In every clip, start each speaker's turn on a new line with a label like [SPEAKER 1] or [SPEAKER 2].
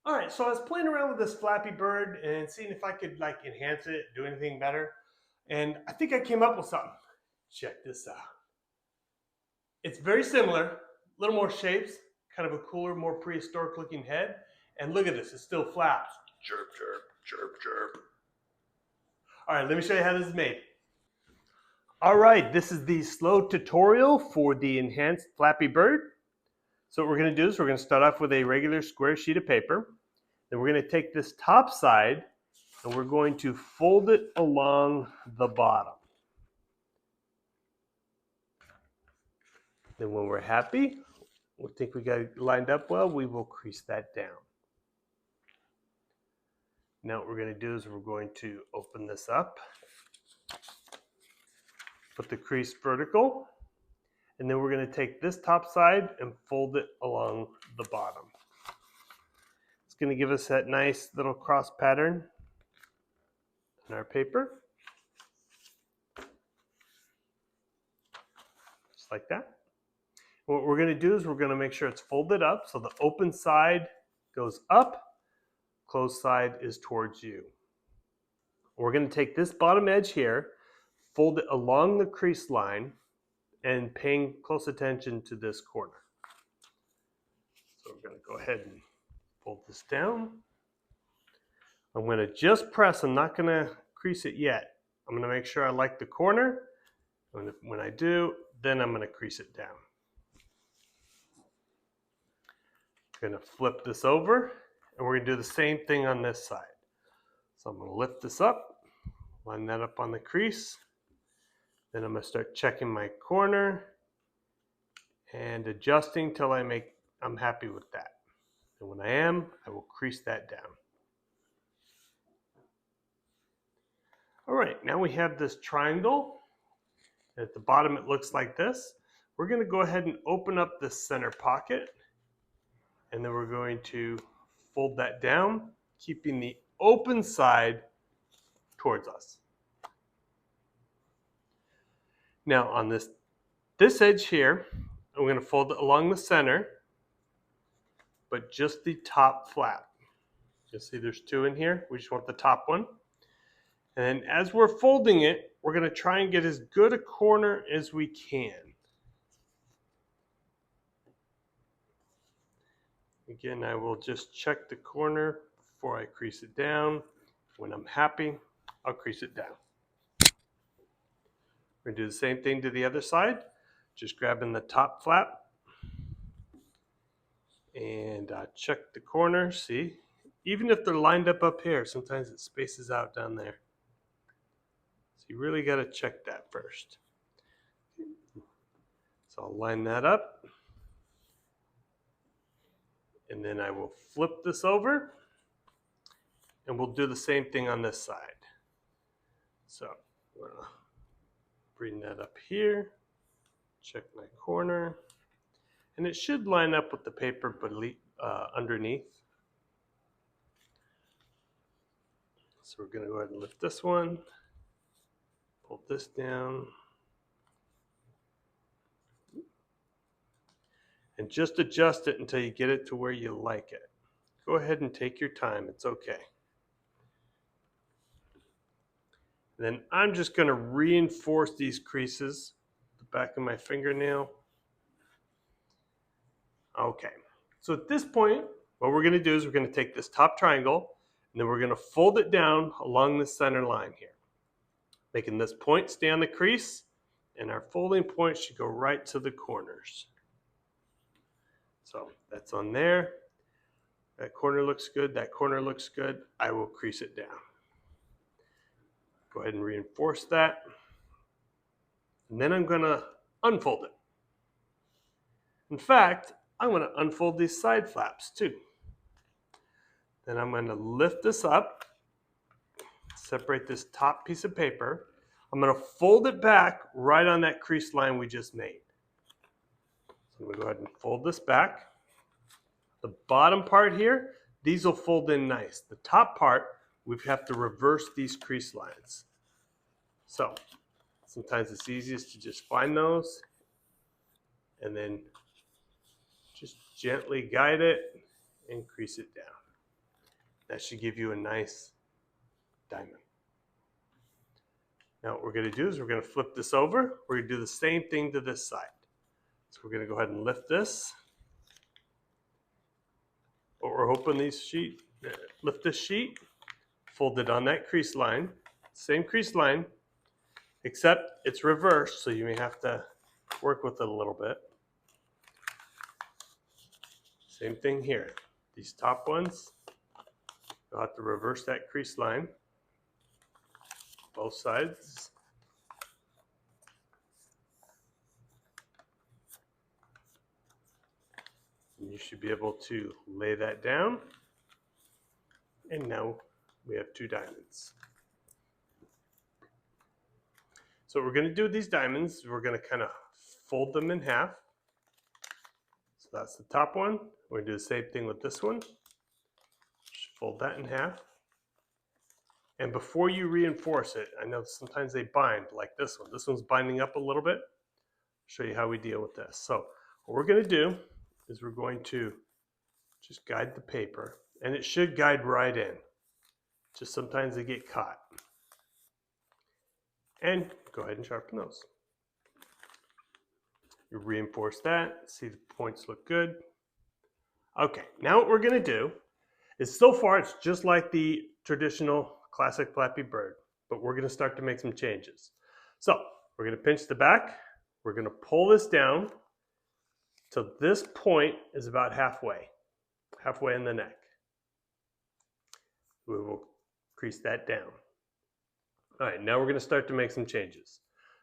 [SPEAKER 1] All right, so I was playing around with this Flappy Bird and seeing if I could like enhance it, do anything better. And I think I came up with something. Check this out. It's very similar, a little more shapes, kind of a cooler, more prehistoric looking head. And look at this, it still flaps. Chirp, chirp, chirp, chirp. All right, let me show you how this is made. All right, this is the slow tutorial for the enhanced Flappy Bird. So what we're going to do is we're going to start off with a regular square sheet of paper. Then we're going to take this top side and we're going to fold it along the bottom. Then when we're happy, we think we got it lined up well, we will crease that down. Now what we're going to do is we're going to open this up, put the crease vertical, and then we're going to take this top side and fold it along the bottom. It's going to give us that nice little cross pattern in our paper. Just like that. What we're going to do is we're going to make sure it's folded up so the open side goes up, closed side is towards you. We're going to take this bottom edge here, fold it along the crease line, and paying close attention to this corner. So we're going to go ahead and fold this down. I'm going to just press, I'm not going to crease it yet. I'm going to make sure I like the corner. When I do, then I'm going to crease it down. I'm going to flip this over, and we're going to do the same thing on this side. So I'm going to lift this up, line that up on the crease. Then I'm going to start checking my corner and adjusting till I'm happy with that. And when I am, I will crease that down. All right, now we have this triangle. At the bottom it looks like this. We're going to go ahead and open up this center pocket. And then we're going to fold that down, keeping the open side towards us. Now on this edge here, I'm going to fold it along the center, but just the top flap. You'll see there's two in here. We just want the top one. And then as we're folding it, we're going to try and get as good a corner as we can. Again, I will just check the corner before I crease it down. When I'm happy, I'll crease it down. We're going to do the same thing to the other side. Just grabbing the top flap and check the corner. See, even if they're lined up here, sometimes it spaces out down there. So you really got to check that first. So I'll line that up. And then I will flip this over, and we'll do the same thing on this side. So I'm going to bring that up here, check my corner, and it should line up with the paper underneath. So we're going to go ahead and lift this one, pull this down, and just adjust it until you get it to where you like it. Go ahead and take your time, it's okay. Then I'm just going to reinforce these creases, the back of my fingernail. Okay, so at this point, what we're going to do is we're going to take this top triangle, and then we're going to fold it down along the center line here, making this point stay on the crease, and our folding point should go right to the corners. So that's on there. That corner looks good. That corner looks good. I will crease it down. Go ahead and reinforce that. And then I'm going to unfold it. In fact, I'm going to unfold these side flaps too. Then I'm going to lift this up, separate this top piece of paper. I'm going to fold it back right on that crease line we just made. So I'm going to go ahead and fold this back. The bottom part here, these will fold in nice. The top part, we have to reverse these crease lines. So sometimes it's easiest to just find those and then just gently guide it and crease it down. That should give you a nice diamond. Now what we're going to do is we're going to flip this over. We're going to do the same thing to this side. So we're going to go ahead and lift this. What we're hoping lift this sheet, fold it on that crease line, same crease line, except it's reversed, so you may have to work with it a little bit. Same thing here. These top ones, you'll have to reverse that crease line, both sides. And you should be able to lay that down. And now we have 2 diamonds. So what we're going to do with these diamonds, we're going to kind of fold them in half. So that's the top one. We're going to do the same thing with this one. Just fold that in half. And before you reinforce it, I know sometimes they bind like this one. This one's binding up a little bit. I'll show you how we deal with this. So what we're going to do is we're going to just guide the paper, and it should guide right in. Just sometimes they get caught. And go ahead and sharpen those. You reinforce that, see the points look good. Okay, now what we're going to do is, so far it's just like the traditional classic Flappy Bird, but we're going to start to make some changes. So we're going to pinch the back, we're going to pull this down till this point is about halfway in the neck. We will crease that down. All right, now we're going to start to make some changes.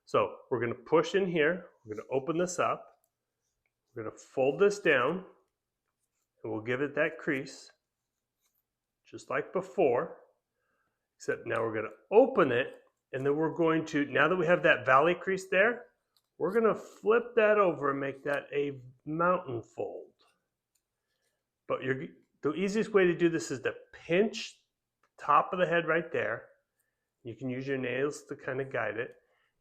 [SPEAKER 1] So we're going to push in here, we're going to open this up, we're going to fold this down, and we'll give it that crease, just like before, except now we're going to open it, and then we're going to, now that we have that valley crease there, we're going to flip that over and make that a mountain fold. But the easiest way to do this is to pinch the top of the head right there. You can use your nails to kind of guide it.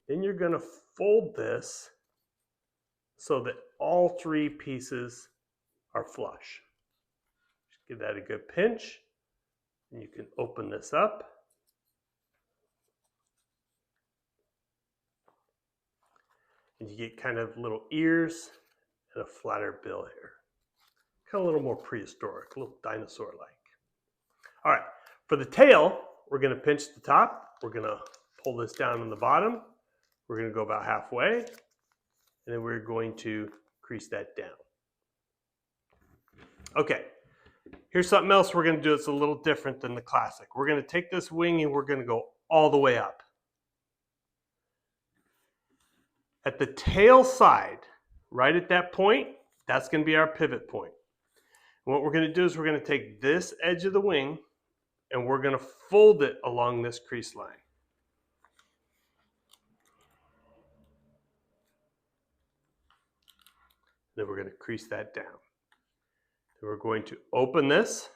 [SPEAKER 1] Then you're going to fold this so that all 3 pieces are flush. Just give that a good pinch, and you can open this up. And you get kind of little ears and a flatter bill here. Kind of a little more prehistoric, a little dinosaur-like. All right, for the tail, we're going to pinch the top. We're going to pull this down on the bottom. We're going to go about halfway, and then we're going to crease that down. Okay, here's something else we're going to do that's a little different than the classic. We're going to take this wing and we're going to go all the way up. At the tail side, right at that point, that's going to be our pivot point. And what we're going to do is we're going to take this edge of the wing and we're going to fold it along this crease line. Then we're going to crease that down. Then we're going to open this.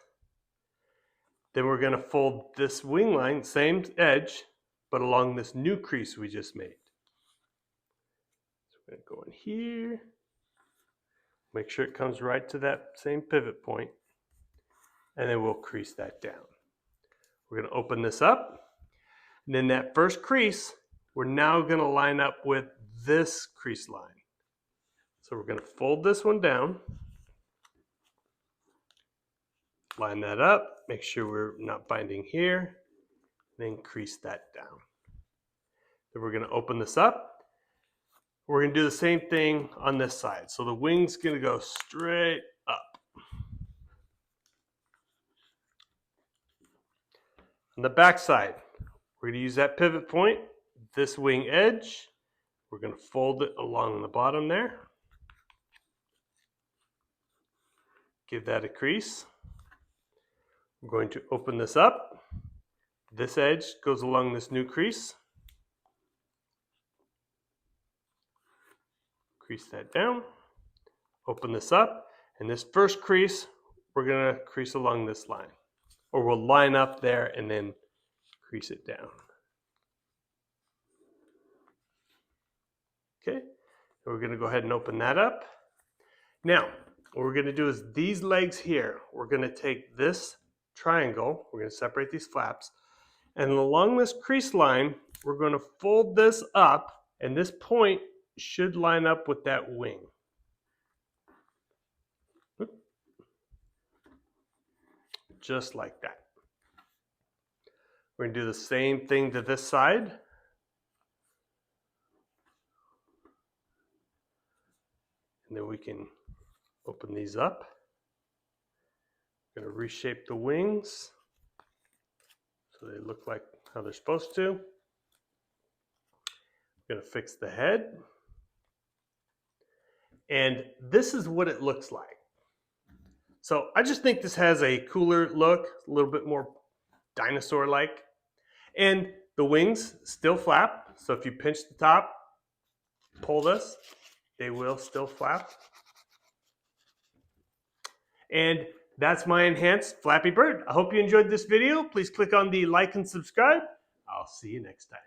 [SPEAKER 1] Then we're going to fold this wing line, same edge, but along this new crease we just made. So we're going to go in here. Make sure it comes right to that same pivot point. And then we'll crease that down. We're going to open this up. And then that first crease, we're now going to line up with this crease line. So we're going to fold this one down, line that up, make sure we're not binding here, then crease that down. Then we're going to open this up. We're going to do the same thing on this side. So the wing's going to go straight up. On the back side, we're going to use that pivot point, this wing edge. We're going to fold it along the bottom there. Give that a crease. We're going to open this up. This edge goes along this new crease. Crease that down. Open this up. And this first crease, we're going to crease along this line. Or we'll line up there and then crease it down. Okay. And we're going to go ahead and open that up. Now, what we're going to do is these legs here, we're going to take this triangle. We're going to separate these flaps. And along this crease line, we're going to fold this up, and this point should line up with that wing. Just like that. We're going to do the same thing to this side. And then we can open these up. I'm going to reshape the wings so they look like how they're supposed to. I'm going to fix the head. And this is what it looks like. So I just think this has a cooler look, a little bit more dinosaur-like. And the wings still flap. So if you pinch the top, pull this, they will still flap. And that's my enhanced Flappy Bird. I hope you enjoyed this video. Please click on the like and subscribe. I'll see you next time.